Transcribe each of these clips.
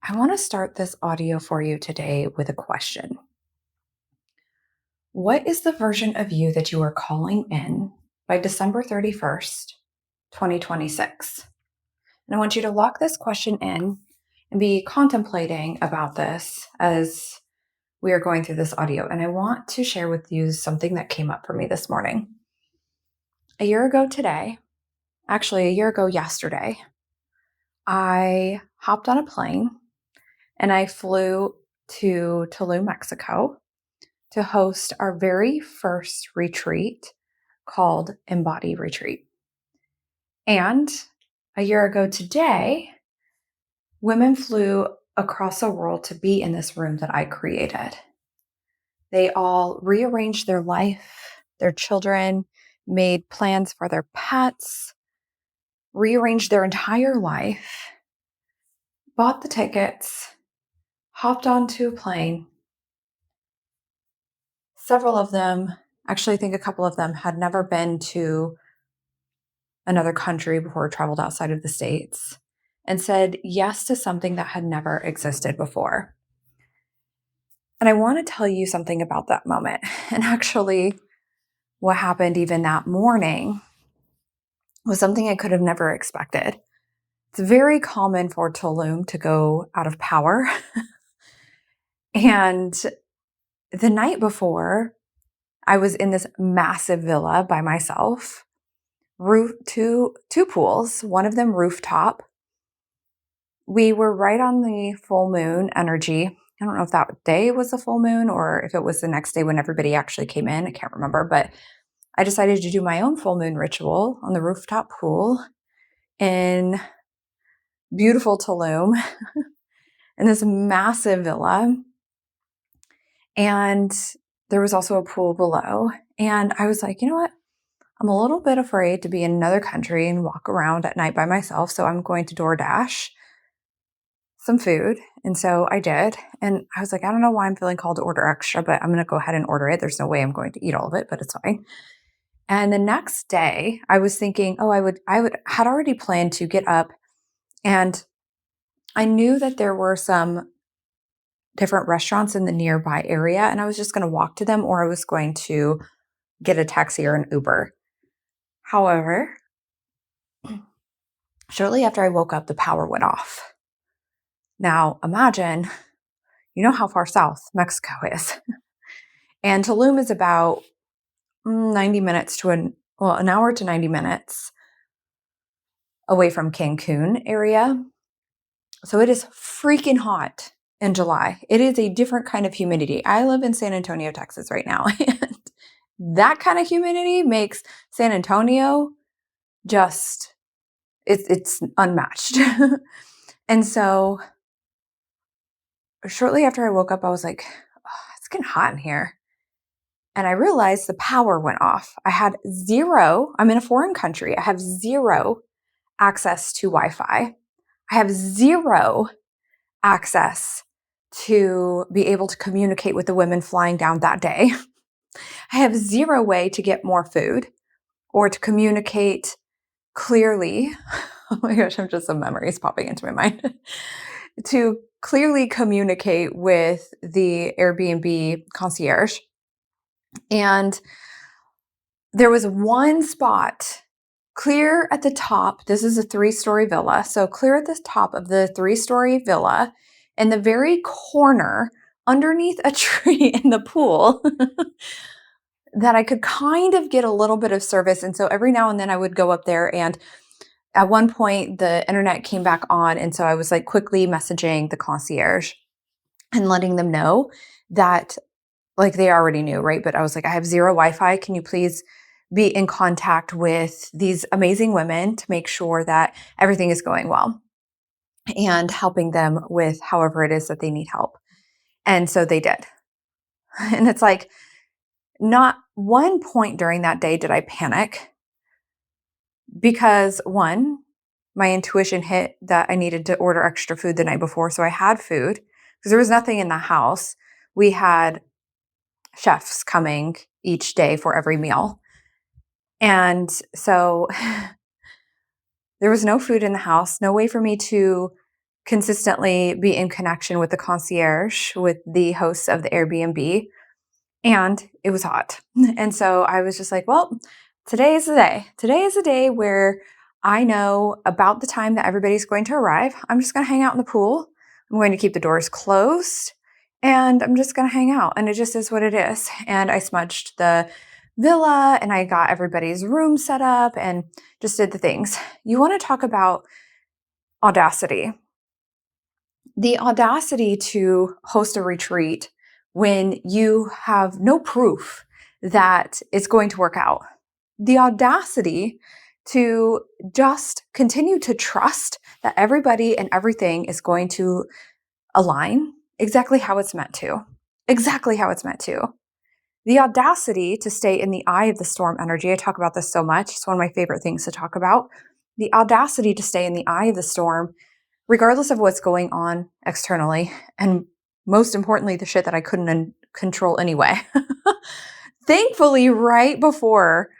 I want to start this audio for you today with a question. What is the version of you that you are calling in by December 31st, 2026? And I want you to lock this question in and be contemplating about this as we are going through this audio. And I want to share with you something that came up for me this morning. A year ago today, actually, a year ago yesterday, I hopped on a plane and I flew to Tulum, Mexico to host our very first retreat called Embody Retreat. And a year ago today, women flew across the world to be in this room that I created. They all rearranged their life, their children, made plans for their pets, rearranged their entire life, bought the tickets, hopped onto a plane. Several of them, actually, I think a couple of them had never been to another country before, traveled outside of the States, and said yes to something that had never existed before. And I want to tell you something about that moment. And actually, what happened even that morning was something I could have never expected. It's very common for Tulum to go out of power. And the night before, I was in this massive villa by myself, two pools, one of them rooftop. We were right on the full moon energy. I don't know if that day was the full moon or if it was the next day when everybody actually came in. I can't remember, but I decided to do my own full moon ritual on the rooftop pool in beautiful Tulum in this massive villa. And there was also a pool below. And I was like, you know what? I'm a little bit afraid to be in another country and walk around at night by myself. So I'm going to DoorDash some food. And so I did. And I was like, I don't know why I'm feeling called to order extra, but I'm going to go ahead and order it. There's no way I'm going to eat all of it, but it's fine. And the next day I was thinking, had already planned to get up, and I knew that there were some different restaurants in the nearby area, and I was just going to walk to them, or I was going to get a taxi or an Uber. However, shortly after I woke up, the power went off. Now imagine, you know how far south Mexico is. And Tulum is about 90 minutes to an hour to 90 minutes away from Cancun area. So it is freaking hot in July. It is a different kind of humidity. I live in San Antonio, Texas right now. And that kind of humidity makes San Antonio just, it's unmatched. And so shortly after I woke up, I was like, oh, it's getting hot in here. And I realized the power went off. I'm in a foreign country. I have zero access to Wi-Fi. I have zero access to be able to communicate with the women flying down that day. I have zero way to get more food or to communicate clearly. Oh my gosh, I'm just some memories popping into my mind. To clearly communicate with the Airbnb concierge. And there was one spot clear at the top. This is a 3-story villa. So clear at the top of the 3-story villa, in the very corner underneath a tree in the pool, that I could kind of get a little bit of service. And so every now and then I would go up there, and at one point the internet came back on. And so I was like quickly messaging the concierge and letting them know that, like, they already knew, right? But I was like, I have zero Wi-Fi. Can you please be in contact with these amazing women to make sure that everything is going well, and helping them with however it is that they need help. And so they did. And it's like, not one point during that day did I panic, because one, my intuition hit that I needed to order extra food the night before. So I had food because there was nothing in the house. We had chefs coming each day for every meal. And so there was no food in the house, no way for me to consistently be in connection with the concierge, with the hosts of the Airbnb, and it was hot. And so I was just like, well, today is the day. Today is the day where I know about the time that everybody's going to arrive. I'm just going to hang out in the pool. I'm going to keep the doors closed and I'm just going to hang out. And it just is what it is. And I smudged the villa and I got everybody's room set up and just did the things. You want to talk about audacity. The audacity to host a retreat when you have no proof that it's going to work out. The audacity to just continue to trust that everybody and everything is going to align exactly how it's meant to. Exactly how it's meant to. The audacity to stay in the eye of the storm energy. I talk about this so much. It's one of my favorite things to talk about. The audacity to stay in the eye of the storm, regardless of what's going on externally, and most importantly, the shit that I couldn't control anyway. Thankfully, right before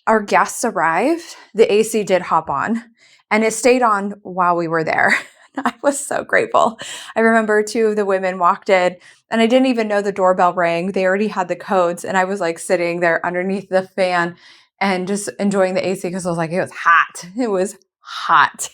our guests arrived, the AC did hop on, and it stayed on while we were there. I was so grateful. I remember two of the women walked in, and I didn't even know the doorbell rang. They already had the codes, and I was like sitting there underneath the fan and just enjoying the AC because I was like, it was hot. It was hot.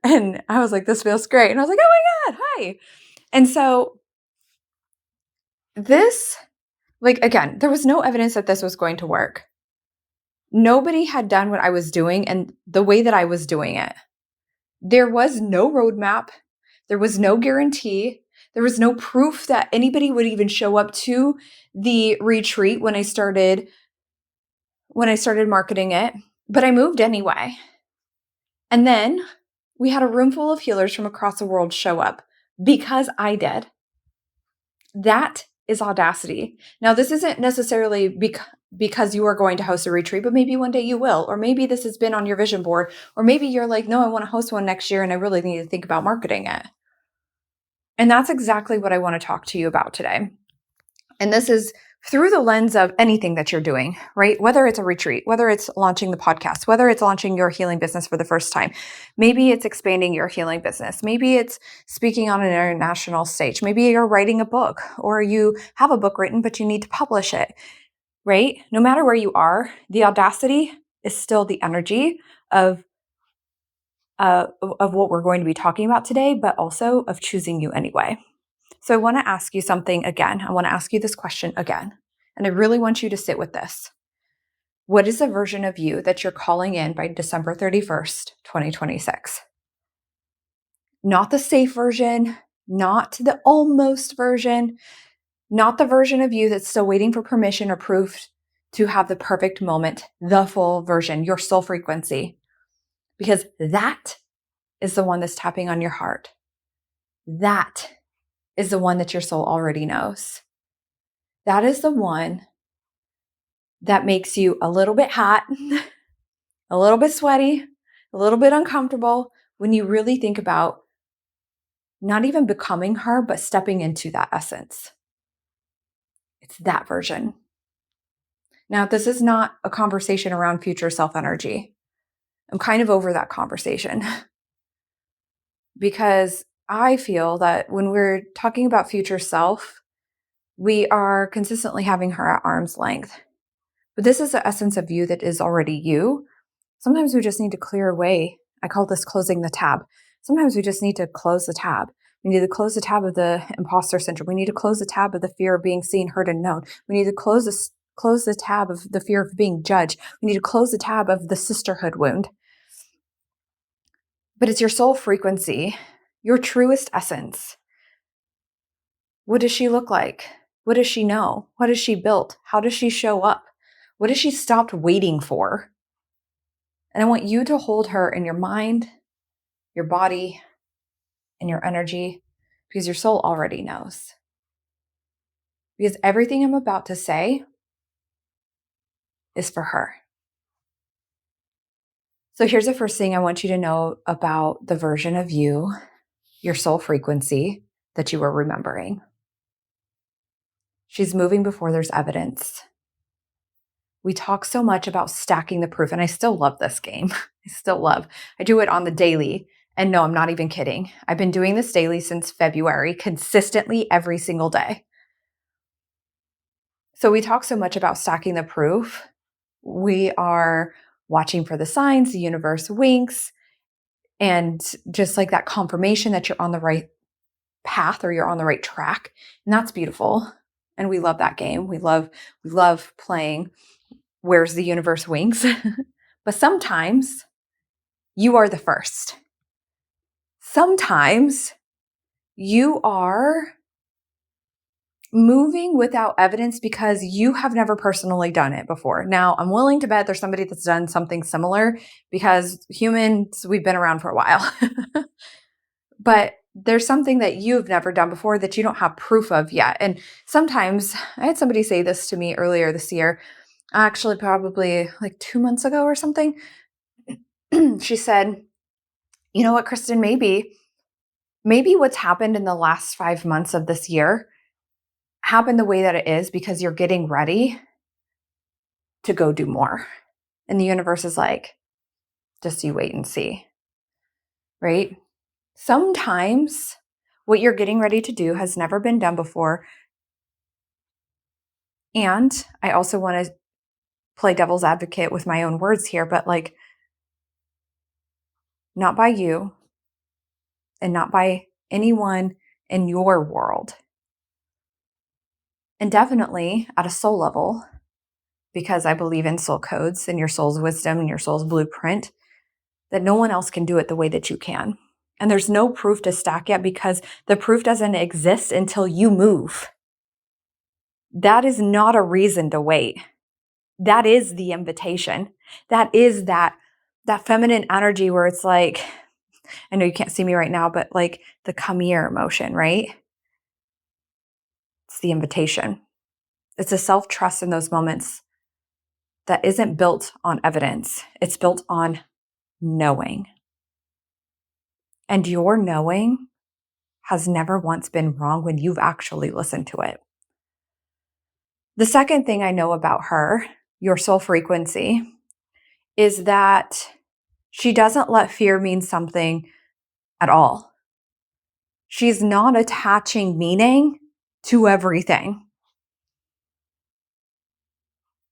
And I was like, this feels great. And I was like, oh my God, hi. And so this, like, again, there was no evidence that this was going to work. Nobody had done what I was doing and the way that I was doing it. There was no roadmap. There was no guarantee. There was no proof that anybody would even show up to the retreat when I started marketing it. But I moved anyway. And then we had a room full of healers from across the world show up because I did. That is audacity. Now, this isn't necessarily because you are going to host a retreat, but maybe one day you will. Or maybe this has been on your vision board. Or maybe you're like, no, I want to host one next year and I really need to think about marketing it. And that's exactly what I want to talk to you about today. And this is through the lens of anything that you're doing, right? Whether it's a retreat, whether it's launching the podcast, whether it's launching your healing business for the first time, maybe it's expanding your healing business. Maybe it's speaking on an international stage. Maybe you're writing a book or you have a book written, but you need to publish it, right? No matter where you are, the audacity is still the energy of what we're going to be talking about today, but also of choosing you anyway. So I want to ask you something again. I want to ask you this question again. And I really want you to sit with this. What is the version of you that you're calling in by December 31st, 2026? Not the safe version, not the almost version, not the version of you that's still waiting for permission or proof to have the perfect moment, the full version, your soul frequency. Because that is the one that's tapping on your heart. That is the one that your soul already knows. That is the one that makes you a little bit hot, a little bit sweaty, a little bit uncomfortable when you really think about not even becoming her, but stepping into that essence. It's that version. Now, this is not a conversation around future self energy. I'm kind of over that conversation because I feel that when we're talking about future self, we are consistently having her at arm's length. But this is the essence of you that is already you. Sometimes we just need to clear away. I call this closing the tab. Sometimes we just need to close the tab. We need to close the tab of the imposter syndrome. We need to close the tab of the fear of being seen, heard, and known. We need to close the tab of the fear of being judged. We need to close the tab of the sisterhood wound. But it's your soul frequency, your truest essence. What does she look like? What does she know? What has she built? How does she show up? What has she stopped waiting for? And I want you to hold her in your mind, your body, and your energy, because your soul already knows. Because everything I'm about to say is for her. So here's the first thing I want you to know about the version of you, your soul frequency that you are remembering. She's moving before there's evidence. We talk so much about stacking the proof, and I still love this game. I do it on the daily. And no, I'm not even kidding. I've been doing this daily since February, consistently every single day. So we talk so much about stacking the proof. We are watching for the signs, the universe winks, and just like that confirmation that you're on the right path or you're on the right track. And that's beautiful. And we love that game. We love playing Where's the Universe Winks. But sometimes you are the first. Sometimes you are moving without evidence because you have never personally done it before. Now, I'm willing to bet there's somebody that's done something similar because humans, we've been around for a while. But there's something that you've never done before that you don't have proof of yet. And sometimes I had somebody say this to me earlier this year, actually, probably like 2 months ago or something. She said, you know what, Kristen, maybe what's happened in the last 5 months of this year happened the way that it is because you're getting ready to go do more. And the universe is like, just you wait and see, right? Sometimes what you're getting ready to do has never been done before. And I also want to play devil's advocate with my own words here, but like, not by you and not by anyone in your world. And definitely at a soul level, because I believe in soul codes and your soul's wisdom and your soul's blueprint, that no one else can do it the way that you can. And there's no proof to stack yet because the proof doesn't exist until you move. That is not a reason to wait. That is the invitation. That is that feminine energy where it's like, I know you can't see me right now, but like the come here emotion, right? It's the invitation. It's a self-trust in those moments that isn't built on evidence. It's built on knowing. And your knowing has never once been wrong when you've actually listened to it. The second thing I know about her, your soul frequency, is that she doesn't let fear mean something at all. She's not attaching meaning to everything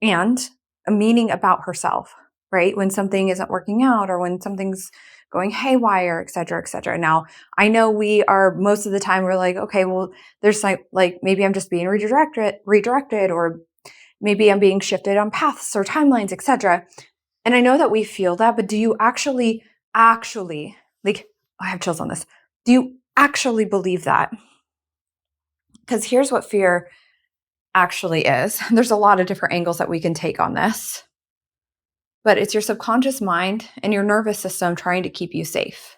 and a meaning about herself, right? When something isn't working out or when something's going haywire, et cetera, et cetera. Now, I know we are most of the time we're like, okay, well, there's like maybe I'm just being redirected, or maybe I'm being shifted on paths or timelines, et cetera. And I know that we feel that, but do you actually, like, I have chills on this. Do you actually believe that? Because here's what fear actually is. There's a lot of different angles that we can take on this, but it's your subconscious mind and your nervous system trying to keep you safe.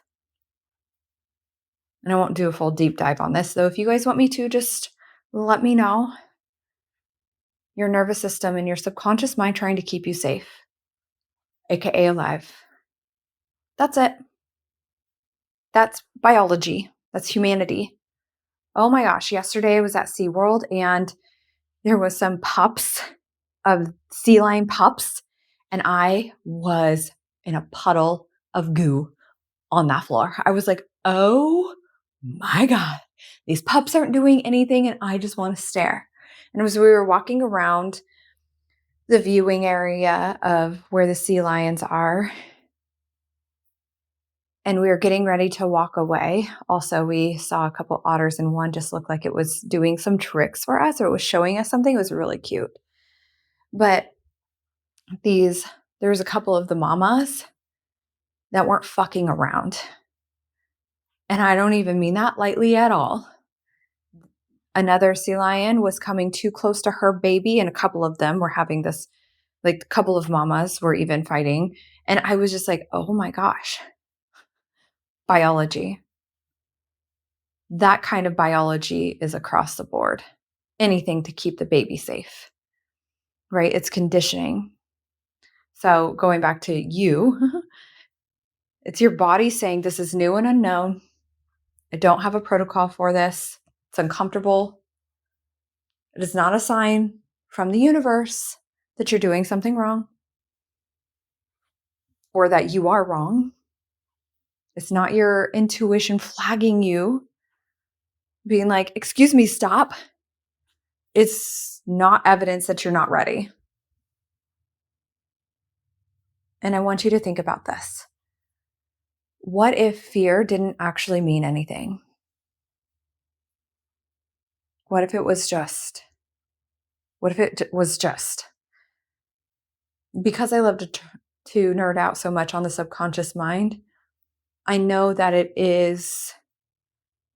And I won't do a full deep dive on this, though. If you guys want me to, just let me know. Your nervous system and your subconscious mind trying to keep you safe, aka alive. That's it. That's biology. That's humanity. Oh my gosh, yesterday I was at SeaWorld and there was some pups of sea lion pups, and I was in a puddle of goo on that floor. I was like, oh my God, these pups aren't doing anything and I just want to stare. And as we were walking around the viewing area of where the sea lions are, and we were getting ready to walk away. Also, we saw a couple otters and one just looked like it was doing some tricks for us, or it was showing us something. It was really cute. But there was a couple of the mamas that weren't fucking around. And I don't even mean that lightly at all. Another sea lion was coming too close to her baby, and a couple of them were having this, like a couple of mamas were even fighting. And I was just like, oh my gosh, biology. That kind of biology is across the board. Anything to keep the baby safe, right? It's conditioning. So going back to you, it's your body saying, this is new and unknown. I don't have a protocol for this. It's uncomfortable. It is not a sign from the universe that you're doing something wrong or that you are wrong. It's not your intuition flagging you, being like, excuse me, stop. It's not evidence that you're not ready. And I want you to think about this. What if fear didn't actually mean anything? What if it was just? What if it was just? Because I love to nerd out so much on the subconscious mind, I know that it is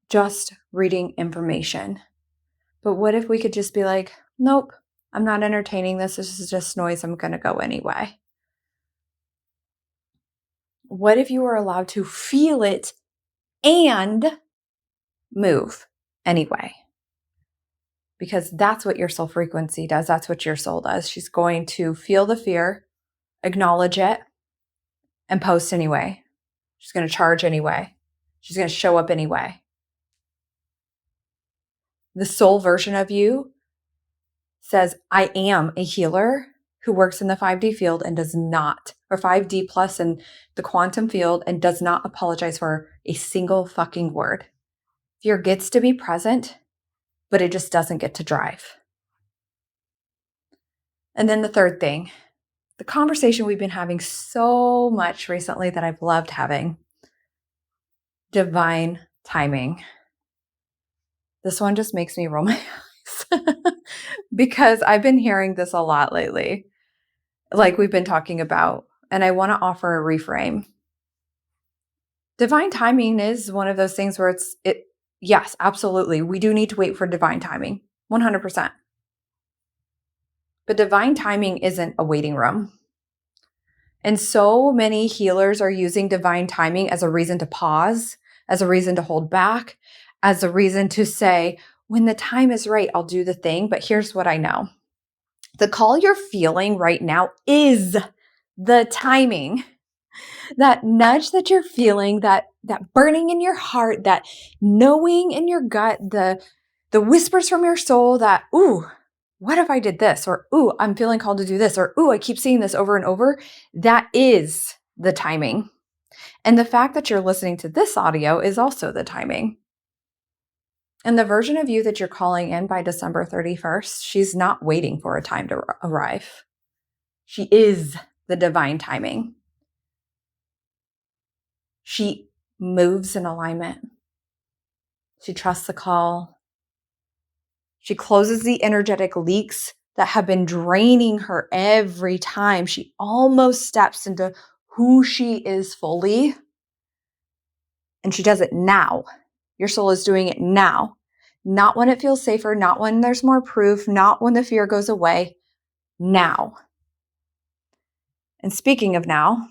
just reading information. But what if we could just be like, nope, I'm not entertaining this. This is just noise. I'm going to go anyway. What if you were allowed to feel it and move anyway? Because that's what your soul frequency does. That's what your soul does. She's going to feel the fear, acknowledge it, and post anyway. She's going to charge anyway. She's going to show up anyway. The soul version of you says, I am a healer who works in the 5D field and does not, or 5D plus in the quantum field, and does not apologize for a single fucking word. Fear gets to be present, but it just doesn't get to drive. And then the third thing, the conversation we've been having so much recently that I've loved having, divine timing. This one just makes me roll my eyes because I've been hearing this a lot lately, like we've been talking about, and I want to offer a reframe. Divine timing is one of those things where yes, absolutely. We do need to wait for divine timing, 100%. But divine timing isn't a waiting room. And so many healers are using divine timing as a reason to pause, as a reason to hold back, as a reason to say, when the time is right, I'll do the thing. But here's what I know. The call you're feeling right now is the timing. That nudge that you're feeling, that burning in your heart, that knowing in your gut, the whispers from your soul that, ooh, what if I did this? Or, ooh, I'm feeling called to do this. Or, ooh, I keep seeing this over and over. That is the timing. And the fact that you're listening to this audio is also the timing. And the version of you that you're calling in by December 31st, she's not waiting for a time to arrive. She is the divine timing. She moves in alignment. She trusts the call. She closes the energetic leaks that have been draining her every time she almost steps into who she is fully. And she does it now. Your soul is doing it now. Not when it feels safer, not when there's more proof, not when the fear goes away. Now. And speaking of now,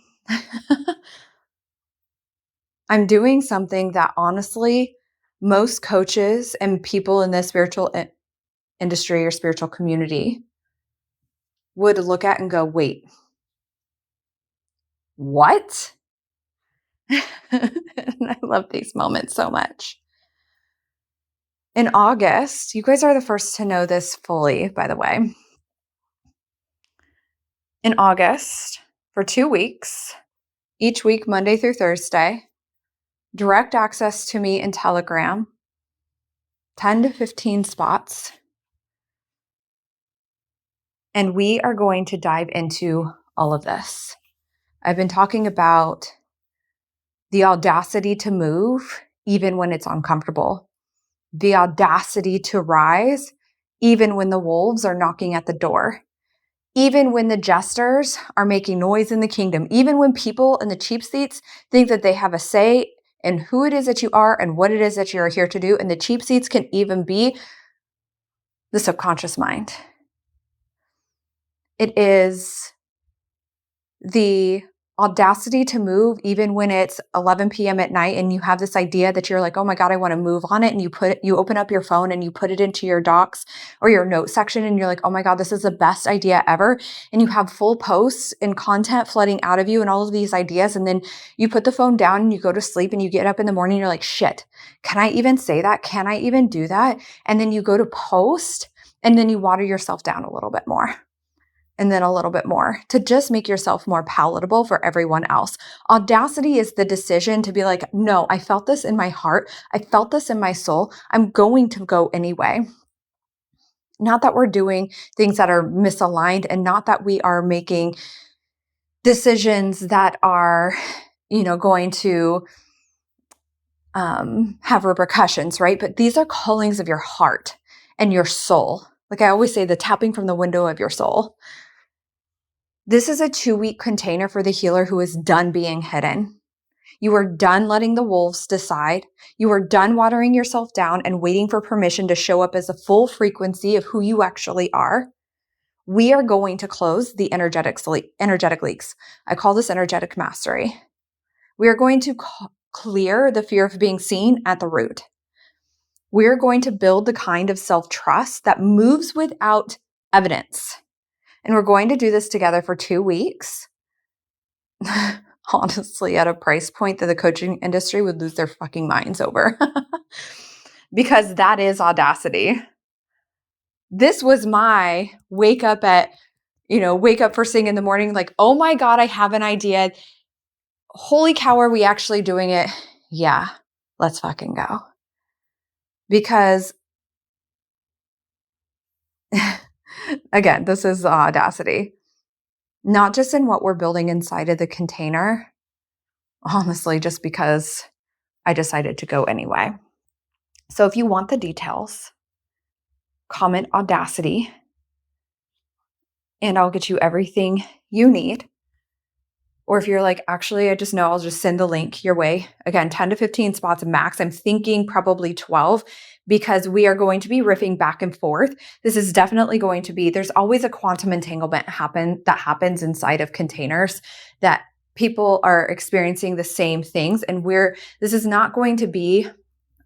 I'm doing something that honestly, most coaches and people in the spiritual industry or spiritual community would look at and go, wait, what? And I love these moments so much. In August, you guys are the first to know this fully, by the way. In August, for 2 weeks, each week, Monday through Thursday, direct access to me in Telegram, 10 to 15 spots. And we are going to dive into all of this. I've been talking about the audacity to move, even when it's uncomfortable. The audacity to rise, even when the wolves are knocking at the door. Even when the jesters are making noise in the kingdom. Even when people in the cheap seats think that they have a say in who it is that you are and what it is that you're here to do. And the cheap seats can even be the subconscious mind. It is the audacity to move even when it's 11 p.m. at night and you have this idea that you're like, oh my God, I want to move on it. And you open up your phone and you put it into your docs or your note section and you're like, oh my God, this is the best idea ever. And you have full posts and content flooding out of you and all of these ideas. And then you put the phone down and you go to sleep and you get up in the morning and you're like, shit, can I even say that? Can I even do that? And then you go to post and then you water yourself down a little bit more. and then a little bit more to just make yourself more palatable for everyone else. Audacity is the decision to be like, no, I felt this in my heart. I felt this in my soul. I'm going to go anyway. Not that we're doing things that are misaligned, and not that we are making decisions that are, going to have repercussions, right? But these are callings of your heart and your soul. Like I always say, the tapping from the window of your soul. This is a 2-week container for the healer who is done being hidden. You are done letting the wolves decide. You are done watering yourself down and waiting for permission to show up as a full frequency of who you actually are. We are going to close the energetic leaks. I call this energetic mastery. We are going to clear the fear of being seen at the root. We're going to build the kind of self-trust that moves without evidence. And we're going to do this together for 2 weeks. Honestly, at a price point that the coaching industry would lose their fucking minds over. Because that is audacity. This was my wake up first thing in the morning, like, oh my God, I have an idea. Holy cow, are we actually doing it? Yeah, let's fucking go. Because again, this is the audacity. Not just in what we're building inside of the container, honestly, just because I decided to go anyway. So if you want the details, comment audacity, and I'll get you everything you need. Or if you're like, actually, I just know I'll just send the link your way. Again, 10 to 15 spots max. I'm thinking probably 12 because we are going to be riffing back and forth. This is definitely going to be, there's always a quantum entanglement that happens inside of containers that people are experiencing the same things. And this is not going to be,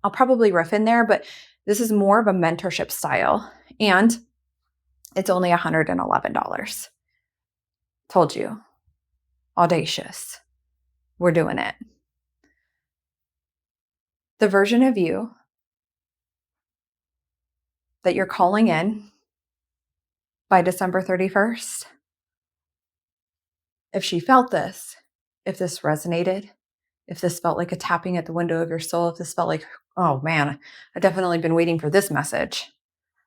I'll probably riff in there, but this is more of a mentorship style. And it's only $111. Told you. Audacious. We're doing it. The version of you that you're calling in by December 31st, if she felt this, if this resonated, if this felt like a tapping at the window of your soul, if this felt like, oh man, I've definitely been waiting for this message,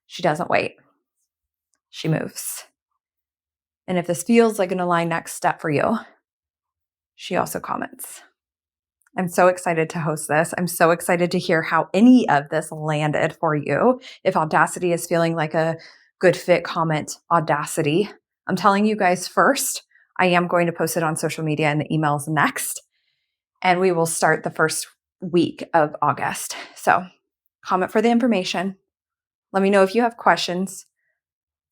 she doesn't wait. She moves. And if this feels like an aligned next step for you, she also comments. I'm so excited to host this. I'm so excited to hear how any of this landed for you. If Audacity is feeling like a good fit, comment Audacity. I'm telling you guys first, I am going to post it on social media and the emails next. And we will start the first week of August. So comment for the information. Let me know if you have questions.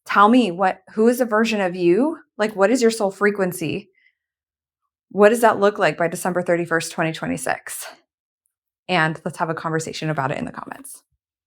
Tell me who is a version of you? Like, what is your soul frequency? What does that look like by December 31st, 2026? And let's have a conversation about it in the comments.